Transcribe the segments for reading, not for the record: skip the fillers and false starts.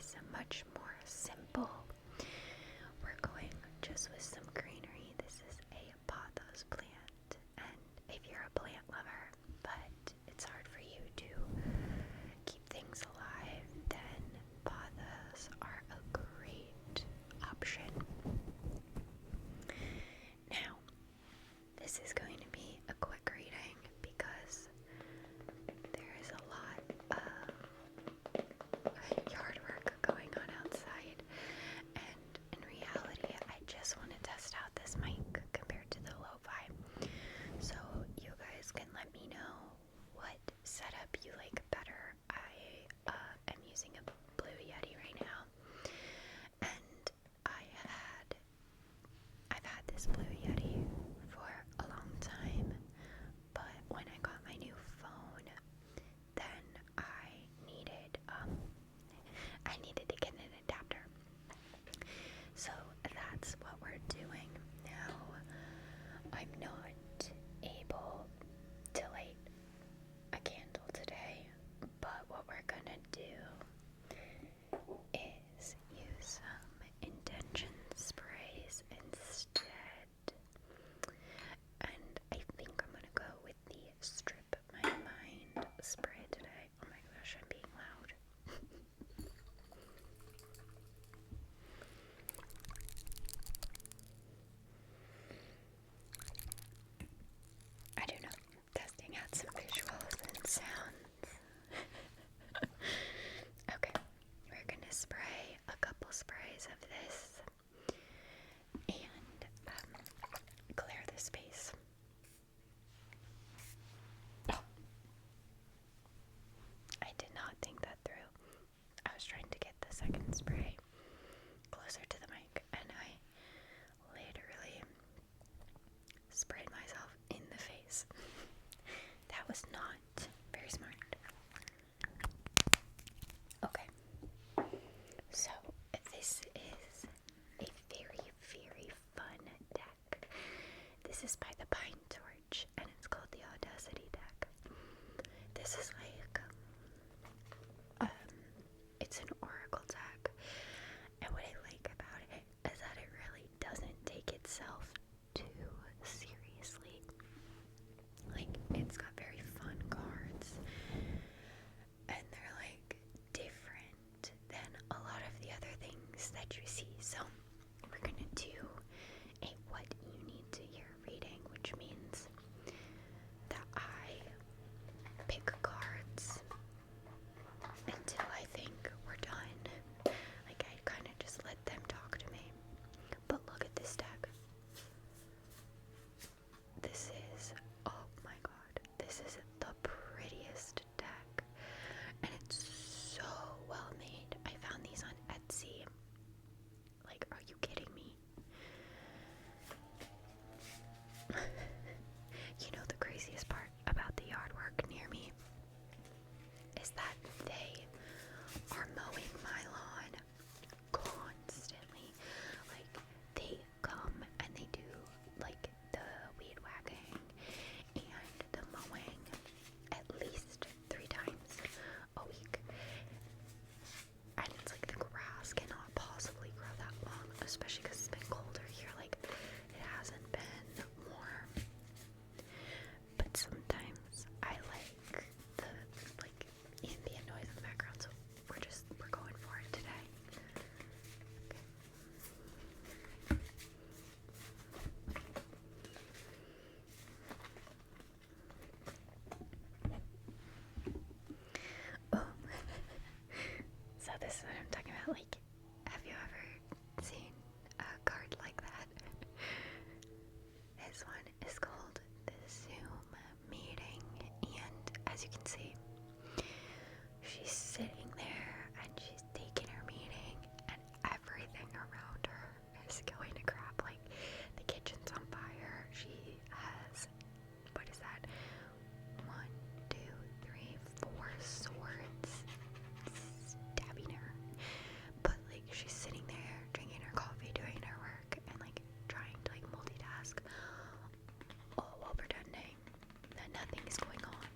is much more simple. We're going just with some greenery. This is a pothos plant, and if you're a plant lover, but it's hard for you to keep things alive, then pothos are a great option. Now, this is going to be a quick reading because there is a lot of yard work going on outside, and in reality, I just want to test out this mic compared to the lo-fi, so you guys can let me know what setup you like better. I am using a Blue Yeti right now, and I've had this Blue Yeti for a long time, but when I got my new phone, then I needed to get an adapter. So that's what we're doing now. I'm not able to light a candle today, but what we're gonna do is use some intention sprays instead. And I think I'm gonna go with the Strip My Mind spray today. Oh my gosh, I'm being loud. I don't know, testing out some visuals and sounds. Okay, we're gonna spray a couple sprays of this and clear the space. Oh, I did not think that through. I was trying to get the second spray closer to the mic, and I literally sprayed myself in the face. That was not very smart. Okay, so this is a very, very fun deck. This is by the Pine Torch, and it's called the Audacity deck. This is like, it's an oracle deck, and what I like about it is that it really doesn't take itself too seriously. Like, it's got very fun cards, and they're like different than a lot of the other things that you see. So we're gonna do a what you need to hear reading, which means that I pick cards until I think we're done. Like, I kind of just let them talk to me. But look at this deck. This is, oh my god, this is the prettiest deck. And it's so well made. I found these on Etsy. Like, are you kidding me? You know, the craziest part about the yard work near me is that they are mowing my lawn constantly. Like, they come and they do like the weed whacking and the mowing at least 3 times a week. And it's like the grass cannot possibly grow that long, especially because it's been colder here. Like, it hasn't been warm. But sometimes I like the ambient noise in the background, so we're going for it today. Okay. Oh. So this is what I'm talking about. Like, have you ever seen a card like that? This one is called the Zoom meeting, and as you can see, she's sitting there and she's taking her meeting, and everything around her is going to crap. Like, the kitchen's on fire. She has, what is that? 1, 2, 3, 4 swords stabbing her. But like, she's sitting there drinking her coffee, doing her work, and like trying to like multitask, all while pretending that nothing is going on.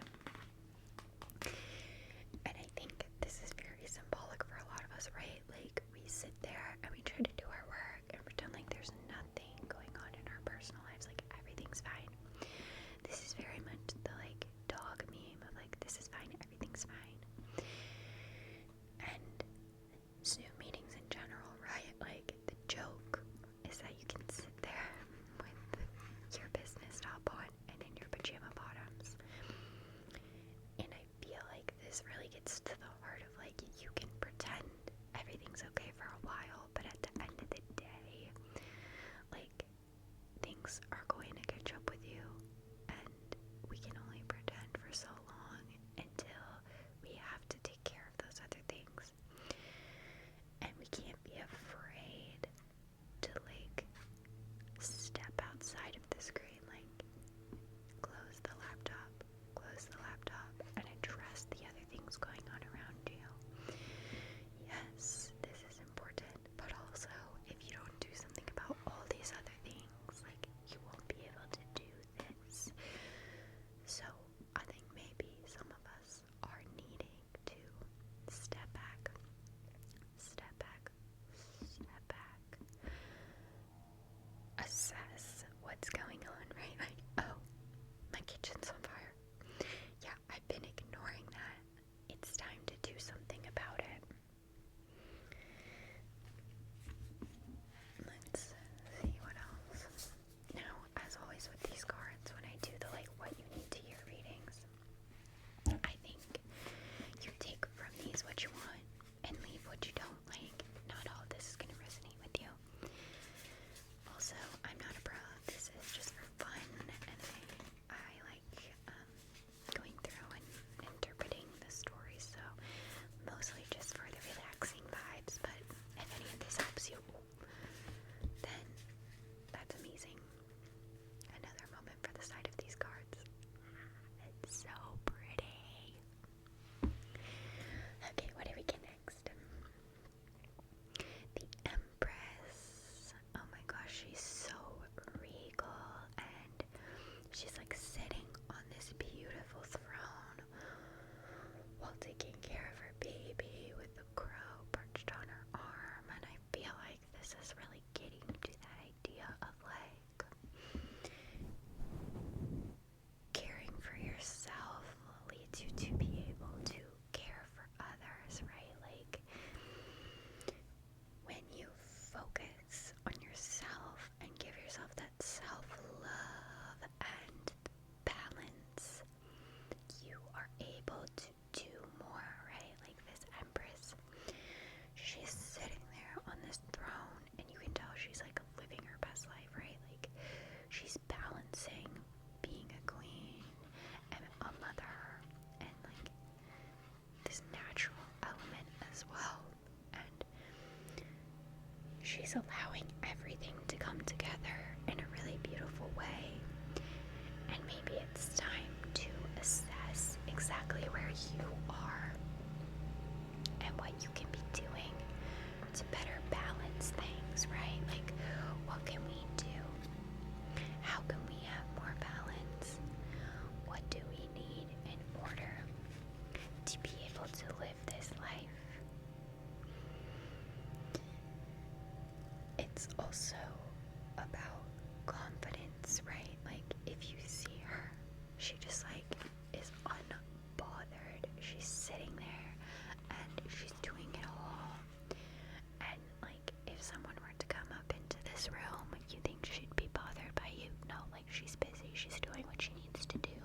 And I think this she's allowing everything to come together in a really beautiful way. And maybe it's time to assess exactly where you are and what you can be doing to better balance things, right? Like, what can we do? How can we have more balance? What do we need in order to be able to live this life? It's also about confidence, right? Like, if you see her, she just like is unbothered. She's sitting there and she's doing it all. And like, if someone were to come up into this room, you think she'd be bothered by you? No, like, she's busy. She's doing what she needs to do.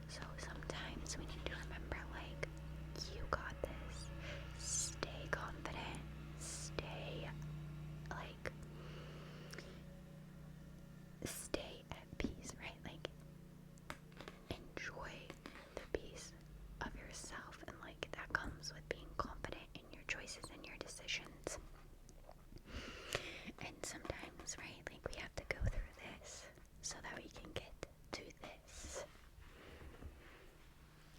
So sometimes we need to remember, like, you got this. Stay confident. Stay, like, stay at peace, right? Like, enjoy the peace of yourself, and like, that comes with being confident in your choices and your decisions. And sometimes, right, like, we have to go through this so that we can get to this.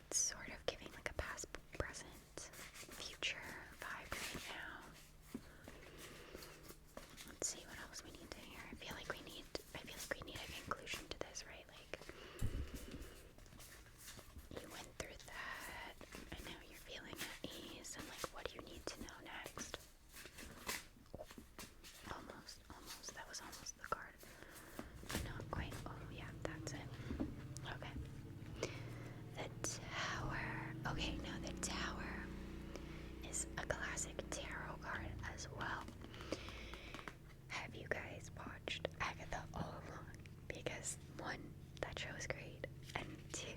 It's sort of giving like a past, present, future vibe right now. Let's see what else we need to hear. I feel like we need a conclusion to this, right? Like, you went through that, and now you're feeling at ease, and like, what do you need to know next? Almost. That was almost the card. Not quite. Oh, yeah, that's it. Okay. The Tower. Okay, now the Tower is a classic tarot card as well. Have you guys watched Agatha all along? Because one, that show is great, and two,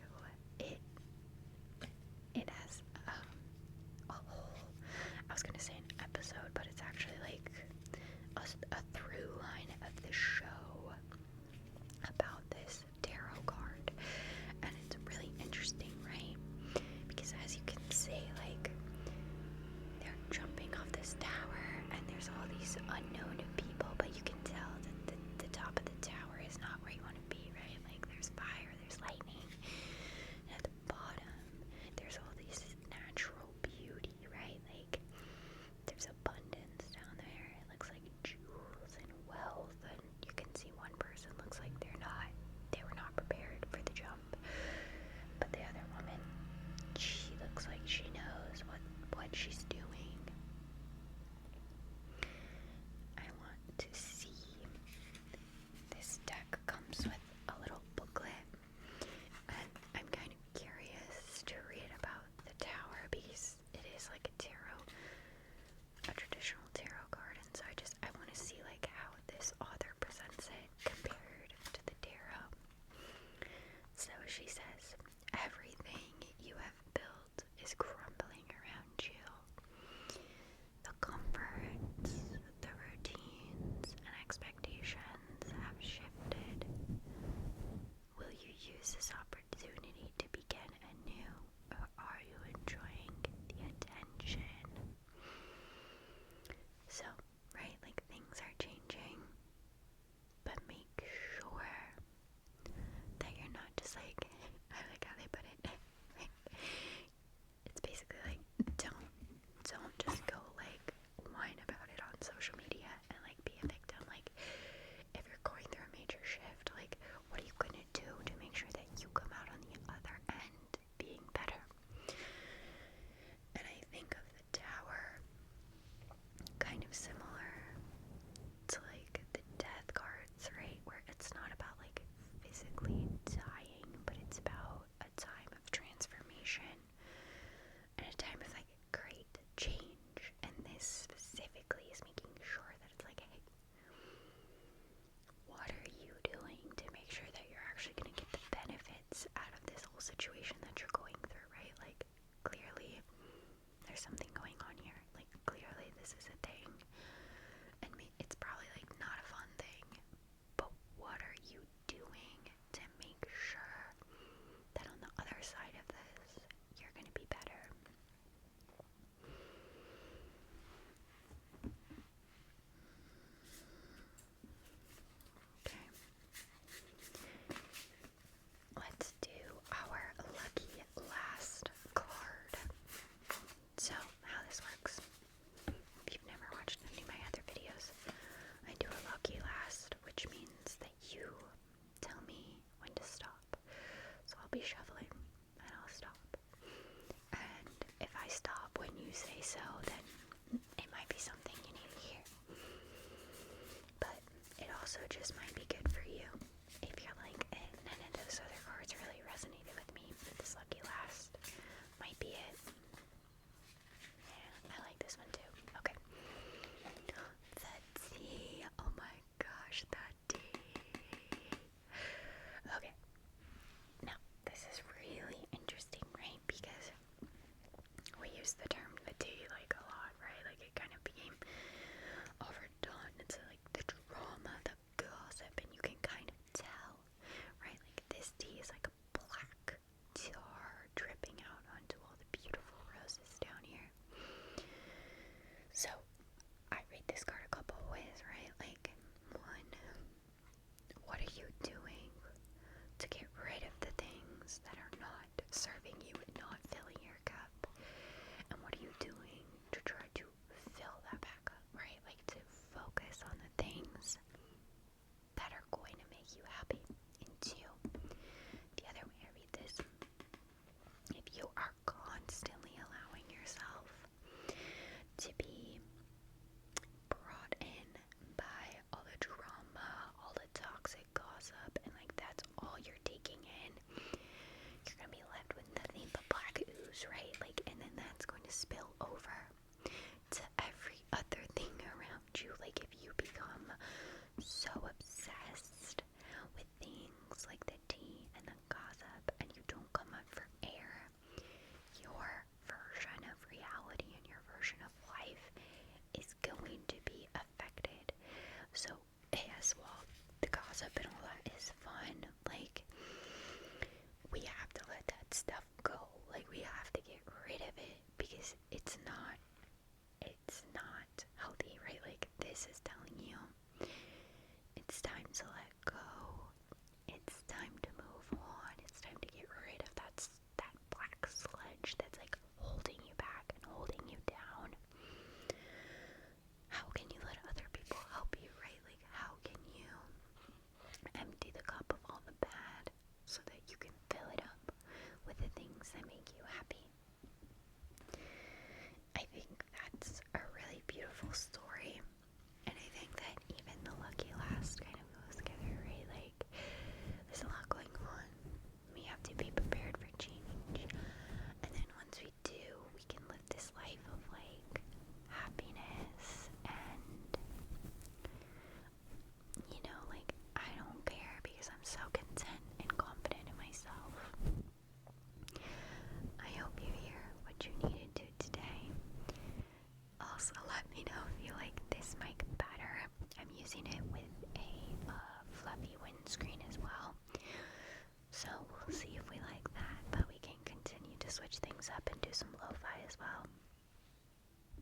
it has a whole, I was gonna say an episode, but it's actually like a through line of the show about this tarot card, and it's really interesting, right? Because as you can see, like, they're jumping off this tower, and there's all these unknown people, but you can tell that the top of the tower is not where you want to be, right? Like, there's fire, there's lightning, and at the bottom, there's all these natural beauty, right? Like, there's abundance down there. It looks like jewels and wealth, and you can gossip and all that is fun. Like, we have to let that stuff go. Like, we have to get rid of it because it's not healthy, right? Like, this is telling you it's time to let go. It's time to move on. It's time to get rid of that black sludge that's like holding you back and holding you down. How can you let other people help you, right? Like, how can you empty the cup of all the bad so that you can fill it up with the things that make you happy? I think that's a really beautiful story, and I think that even the lucky last kind of goes together, right? Like, there's a lot going on. We have to be prepared for change, and then once we do, we can live this life of like happiness and, you know, like, I don't care because I'm so content and confident in myself. I hope you hear what you needed to today. Also, let me know if you like this mic better. I'm using it with a fluffy windscreen as well. So we'll see if we like that, but we can continue to switch things up and do some lo-fi as well.